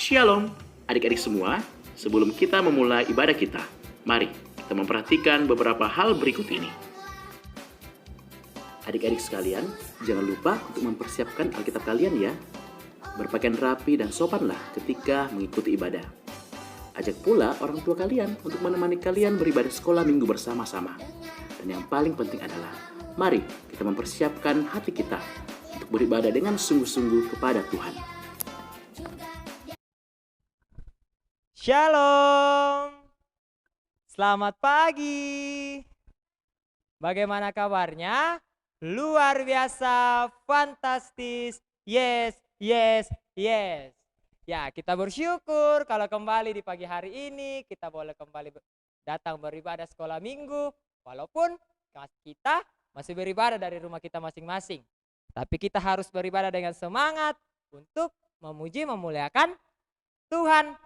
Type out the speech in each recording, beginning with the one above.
Shalom, adik-adik semua. Sebelum kita memulai ibadah kita, mari kita memperhatikan beberapa hal berikut ini. Adik-adik sekalian, jangan lupa untuk mempersiapkan Alkitab kalian ya. Berpakaian rapi dan sopanlah ketika mengikuti ibadah. Ajak pula orang tua kalian untuk menemani kalian beribadah sekolah minggu bersama-sama. Dan yang paling penting adalah, mari kita mempersiapkan hati kita untuk beribadah dengan sungguh-sungguh kepada Tuhan. Shalom, selamat pagi. Bagaimana kabarnya? Luar biasa, fantastis, yes. Ya, kita bersyukur kalau kembali di pagi hari ini kita boleh kembali datang beribadah sekolah minggu. Walaupun kita masih beribadah dari rumah kita masing-masing. Tapi kita harus beribadah dengan semangat untuk memuji memuliakan Tuhan.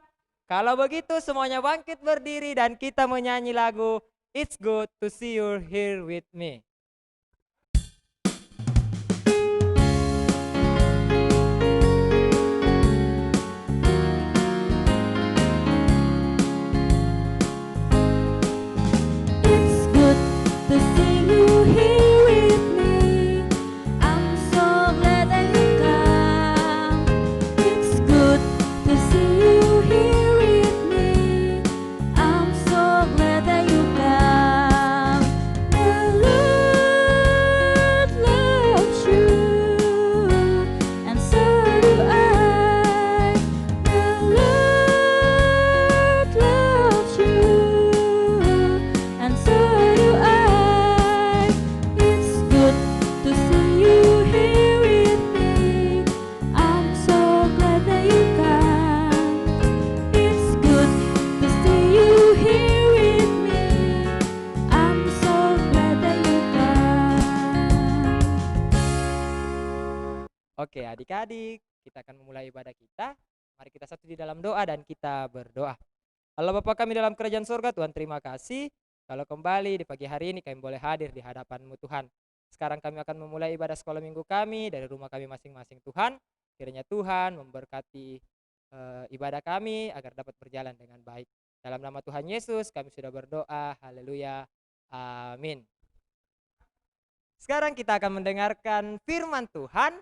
Kalau begitu semuanya bangkit berdiri dan kita menyanyi lagu It's Good to See You Here With Me. It's good to see you here with me. I'm so glad that you come. It's good to see you here with me. I'm so glad that you come. The Lord loves you, and so do I. The Lord loves you, and so do I. It's good to see you here with me. I'm so glad that you come. It's good to see you here with me. I'm so glad that you come. Oke adik-adik, kita akan memulai ibadah kita. Mari kita satu di dalam doa dan kita berdoa. Allah Bapa kami dalam kerajaan surga, Tuhan terima kasih. Kalau kembali di pagi hari ini kami boleh hadir di hadapan-Mu Tuhan. Sekarang kami akan memulai ibadah sekolah minggu kami dari rumah kami masing-masing Tuhan. Kiranya Tuhan memberkati ibadah kami agar dapat berjalan dengan baik. Dalam nama Tuhan Yesus kami sudah berdoa. Haleluya. Amin. Sekarang kita akan mendengarkan firman Tuhan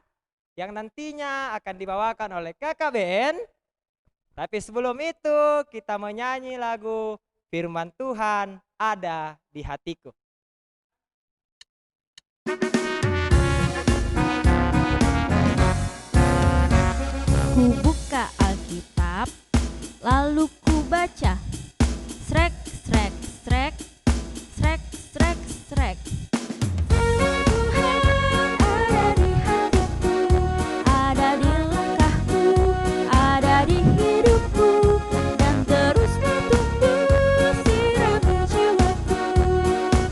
yang nantinya akan dibawakan oleh Kakak Ben. Tapi sebelum itu kita menyanyi lagu Firman Tuhan Ada di Hatiku. Ku buka Alkitab, lalu ku baca. Srek, srek, srek, srek, srek, srek. Firman Tuhan ada di hatiku, ada di langkahku, ada di hidupku, dan teruslah tumbuh sirami jiwaku.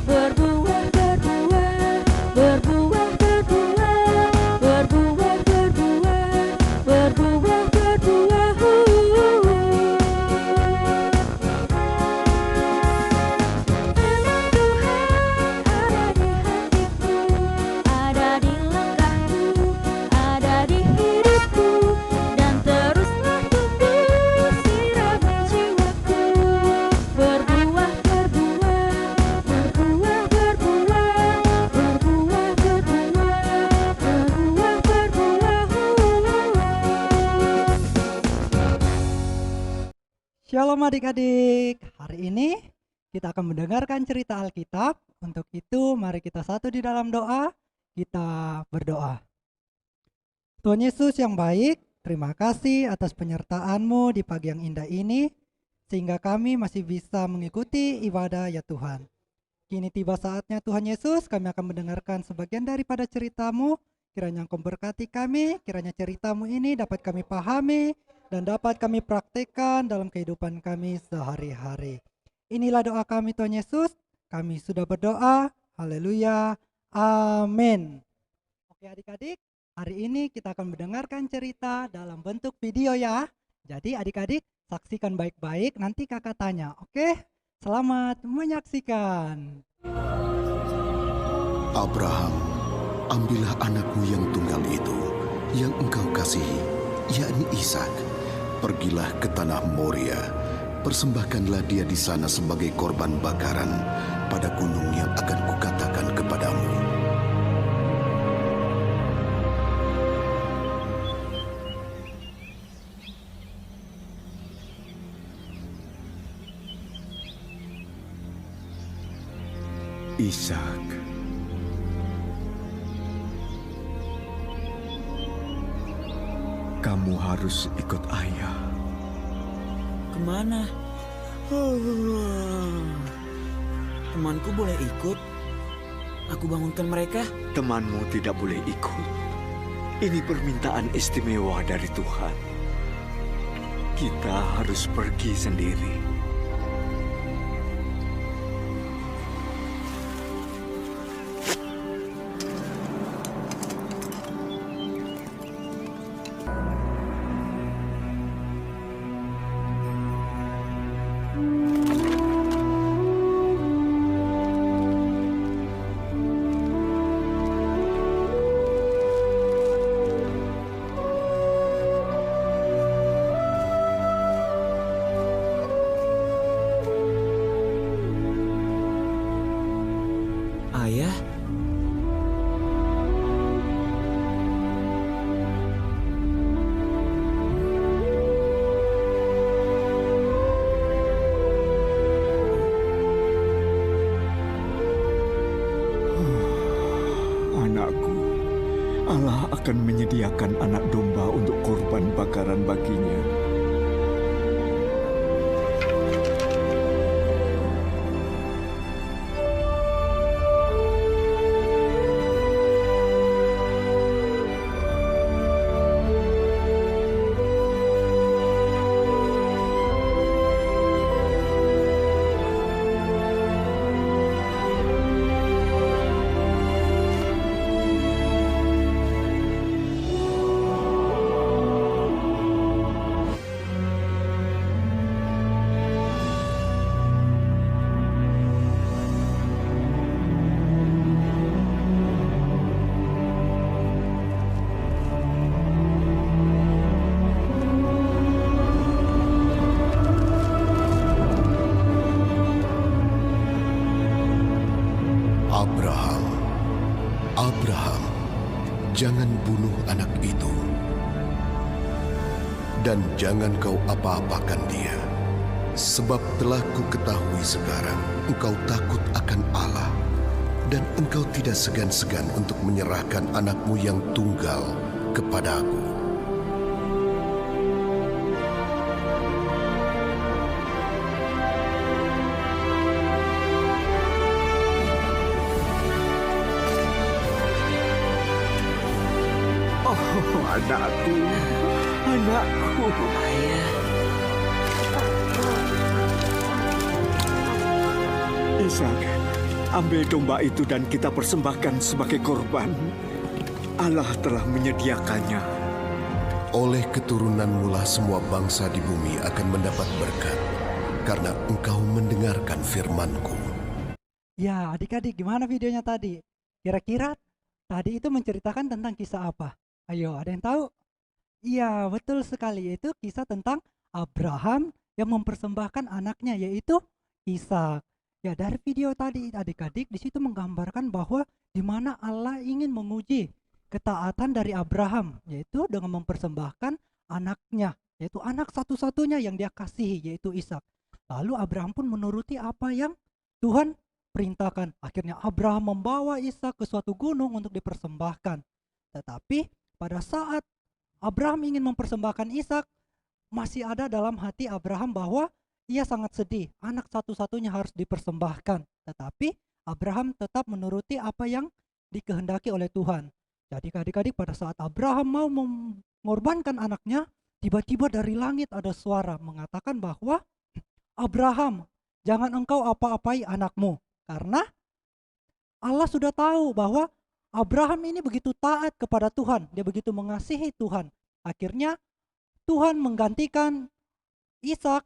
Berbuah, berbuah, berbuah, berbuah, berbuah, berbuah, berbuah, berbuah. Firman Tuhan ada di hatiku, ada di langkahku, ada di hidupku, dan teruslah tumbuh sirami jiwaku. Berbuah, berbuah, berbuah, berbuah, berbuah, berbuah, berbuah, berbuah. Shalom adik-adik, hari ini kita akan mendengarkan cerita Alkitab. Untuk itu mari kita satu di dalam doa, kita berdoa. Tuhan Yesus yang baik, terima kasih atas penyertaan-Mu di pagi yang indah ini, sehingga kami masih bisa mengikuti ibadah ya Tuhan. Kini tiba saatnya Tuhan Yesus, kami akan mendengarkan sebagian daripada cerita-Mu. Kiranya Engkau berkati kami, kiranya cerita-Mu ini dapat kami pahami, dan dapat kami praktekkan dalam kehidupan kami sehari-hari. Inilah doa kami Tuhan Yesus, kami sudah berdoa, haleluya, amin. Oke adik-adik, hari ini kita akan mendengarkan cerita dalam bentuk video ya. Jadi adik-adik saksikan baik-baik, nanti kakak tanya, oke? Selamat menyaksikan. Abraham, ambillah anakmu yang tunggal itu, yang engkau kasihi, yakni Ishak, Pergilah ke tanah Moria, persembahkanlah dia di sana sebagai korban bakaran pada gunung yang akan kukatakan kepadamu. Ishak. Kamu harus ikut ayah. Kemana? Temanku boleh ikut? Aku bangunkan mereka. Temanmu tidak boleh ikut. Ini permintaan istimewa dari Tuhan. Kita harus pergi sendiri. Ayah, Anakku, Allah akan menyediakan anak domba untuk korban bakaran baginya. Abraham, jangan bunuh anak itu. Dan jangan kau apa-apakan dia. Sebab telah kuketahui sekarang, engkau takut akan Allah. Dan engkau tidak segan-segan untuk menyerahkan anakmu yang tunggal kepadaku. Oh, anakku, anakku. ayah. Ishak, ambil domba itu dan kita persembahkan sebagai korban. Allah telah menyediakannya. Oleh keturunanmu lah semua bangsa di bumi akan mendapat berkat, karena engkau mendengarkan firman-Ku. Ya, adik-adik, gimana videonya tadi? Kira-kira tadi itu menceritakan tentang kisah apa? Ayo, ada yang tahu? Iya, betul sekali. Yaitu kisah tentang Abraham yang mempersembahkan anaknya, yaitu Ishak. Ya, dari video tadi, adik-adik, di situ menggambarkan bahwa di mana Allah ingin menguji ketaatan dari Abraham, yaitu dengan mempersembahkan anaknya, yaitu anak satu-satunya yang dia kasihi, yaitu Ishak. Lalu Abraham pun menuruti apa yang Tuhan perintahkan. Akhirnya Abraham membawa Ishak ke suatu gunung untuk dipersembahkan. Tetapi pada saat Abraham ingin mempersembahkan Ishak, masih ada dalam hati Abraham bahwa ia sangat sedih, anak satu-satunya harus dipersembahkan. Tetapi Abraham tetap menuruti apa yang dikehendaki oleh Tuhan. Jadi adik-adik, pada saat Abraham mau mengorbankan anaknya, tiba-tiba dari langit ada suara mengatakan bahwa, Abraham, jangan engkau apa-apai anakmu. Karena Allah sudah tahu bahwa Abraham ini begitu taat kepada Tuhan, dia begitu mengasihi Tuhan. Akhirnya Tuhan menggantikan Ishak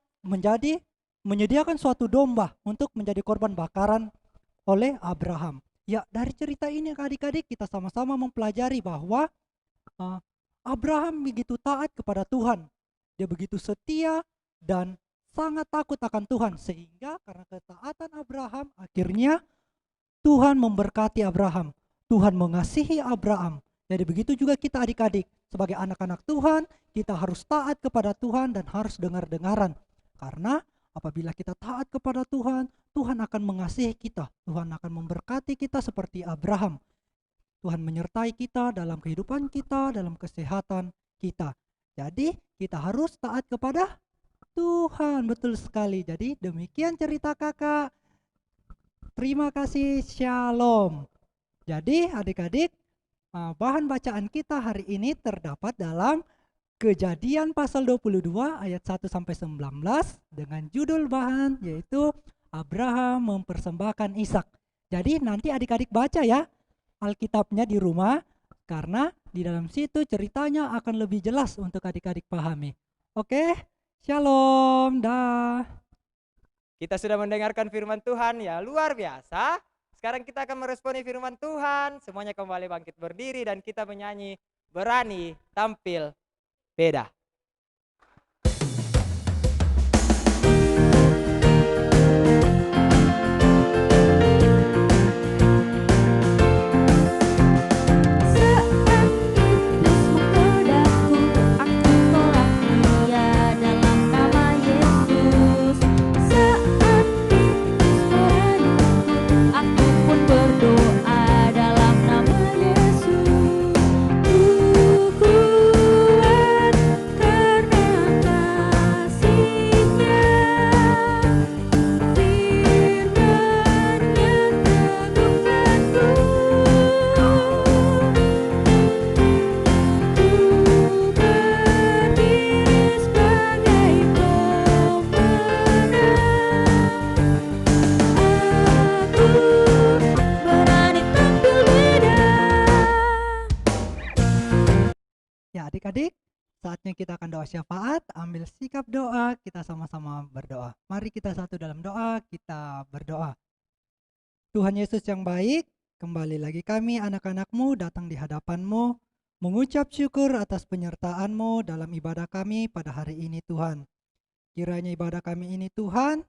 menyediakan suatu domba untuk menjadi korban bakaran oleh Abraham. Ya, dari cerita ini adik-adik kita sama-sama mempelajari bahwa Abraham begitu taat kepada Tuhan. Dia begitu setia dan sangat takut akan Tuhan, sehingga karena ketaatan Abraham akhirnya Tuhan memberkati Abraham. Tuhan mengasihi Abraham. Jadi begitu juga kita adik-adik, sebagai anak-anak Tuhan, kita harus taat kepada Tuhan dan harus dengar-dengaran. Karena apabila kita taat kepada Tuhan, Tuhan akan mengasihi kita. Tuhan akan memberkati kita seperti Abraham. Tuhan menyertai kita dalam kehidupan kita, dalam kesehatan kita. Jadi kita harus taat kepada Tuhan, betul sekali. Jadi demikian cerita kakak. Terima kasih, shalom. Jadi adik-adik, bahan bacaan kita hari ini terdapat dalam Kejadian pasal 22 ayat 1-19 dengan judul bahan yaitu Abraham mempersembahkan Ishak. Jadi nanti adik-adik baca ya Alkitabnya di rumah, karena di dalam situ ceritanya akan lebih jelas untuk adik-adik pahami. Oke, shalom, dah. Kita sudah mendengarkan firman Tuhan ya, luar biasa. Sekarang kita akan meresponi firman Tuhan. Semuanya kembali bangkit berdiri dan kita menyanyi Berani Tampil Beda. Adik-adik, saatnya kita akan doa syafaat, ambil sikap doa, kita sama-sama berdoa. Mari kita satu dalam doa, kita berdoa. Tuhan Yesus yang baik, kembali lagi kami anak-anak-Mu datang di hadapan-Mu, mengucap syukur atas penyertaan-Mu dalam ibadah kami pada hari ini Tuhan. Kiranya ibadah kami ini Tuhan,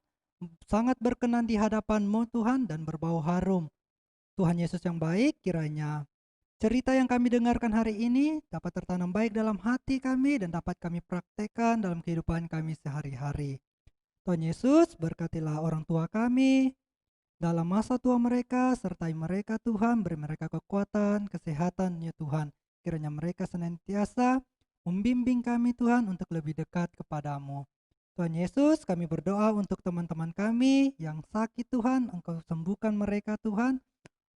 sangat berkenan di hadapan-Mu Tuhan dan berbau harum. Tuhan Yesus yang baik, kiranya cerita yang kami dengarkan hari ini dapat tertanam baik dalam hati kami dan dapat kami praktekkan dalam kehidupan kami sehari-hari. Tuhan Yesus, berkatilah orang tua kami dalam masa tua mereka, sertai mereka Tuhan, beri mereka kekuatan, kesehatan ya Tuhan. Kiranya mereka senantiasa membimbing kami Tuhan untuk lebih dekat kepadamu. Tuhan Yesus, kami berdoa untuk teman-teman kami yang sakit Tuhan, Engkau sembuhkan mereka Tuhan.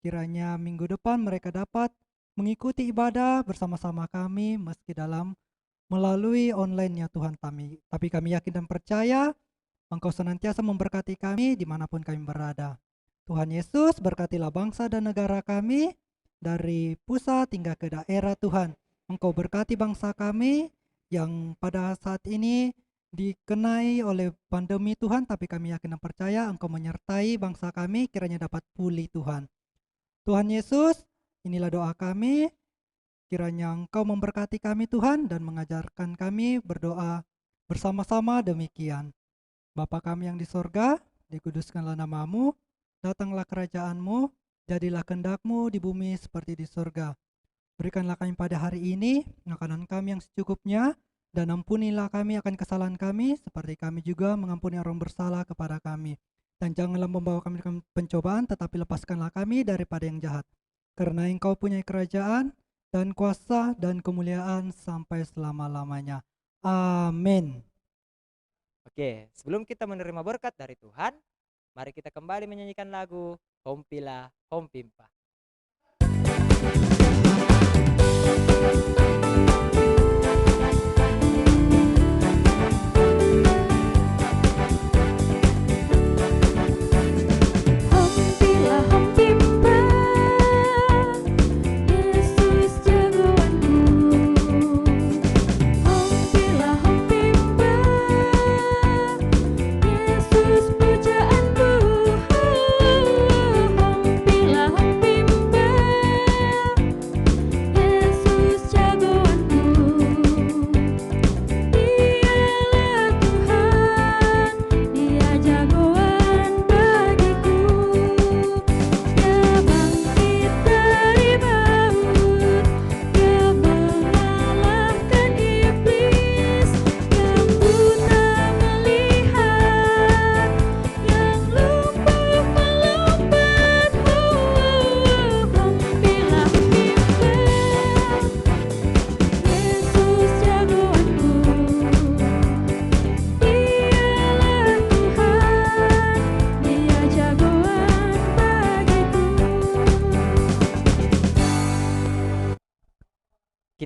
Kiranya minggu depan mereka dapat mengikuti ibadah bersama-sama kami meski melalui online ya Tuhan kami. Tapi kami yakin dan percaya Engkau senantiasa memberkati kami dimanapun kami berada. Tuhan Yesus, berkatilah bangsa dan negara kami dari pusat hingga ke daerah Tuhan. Engkau berkati bangsa kami yang pada saat ini dikenai oleh pandemi Tuhan, tapi kami yakin dan percaya Engkau menyertai bangsa kami kiranya dapat pulih Tuhan. Tuhan Yesus, inilah doa kami, kiranya Engkau memberkati kami Tuhan dan mengajarkan kami berdoa bersama-sama demikian. Bapa kami yang di sorga, dikuduskanlah nama-Mu, datanglah kerajaan-Mu, jadilah kehendak-Mu di bumi seperti di sorga. Berikanlah kami pada hari ini makanan kami yang secukupnya, dan ampunilah kami akan kesalahan kami, seperti kami juga mengampuni orang bersalah kepada kami. Dan janganlah membawa kami ke pencobaan, tetapi lepaskanlah kami daripada yang jahat. Karena Engkau punya kerajaan dan kuasa dan kemuliaan sampai selama-lamanya. Amin. Oke, sebelum kita menerima berkat dari Tuhan, mari kita kembali menyanyikan lagu Hompila Hompimpa. Yesus pujaanku, Hompila Hompimpa.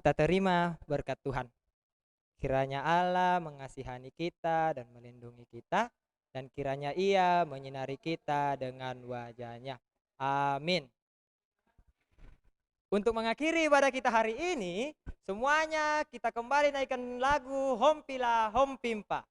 kita terima berkat Tuhan. Kiranya Allah mengasihani kita dan melindungi kita, dan kiranya Ia menyinari kita dengan wajah-Nya. Amin. Untuk mengakhiri ibadah kita hari ini, semuanya kita kembali naikkan lagu Hompila Hompimpa.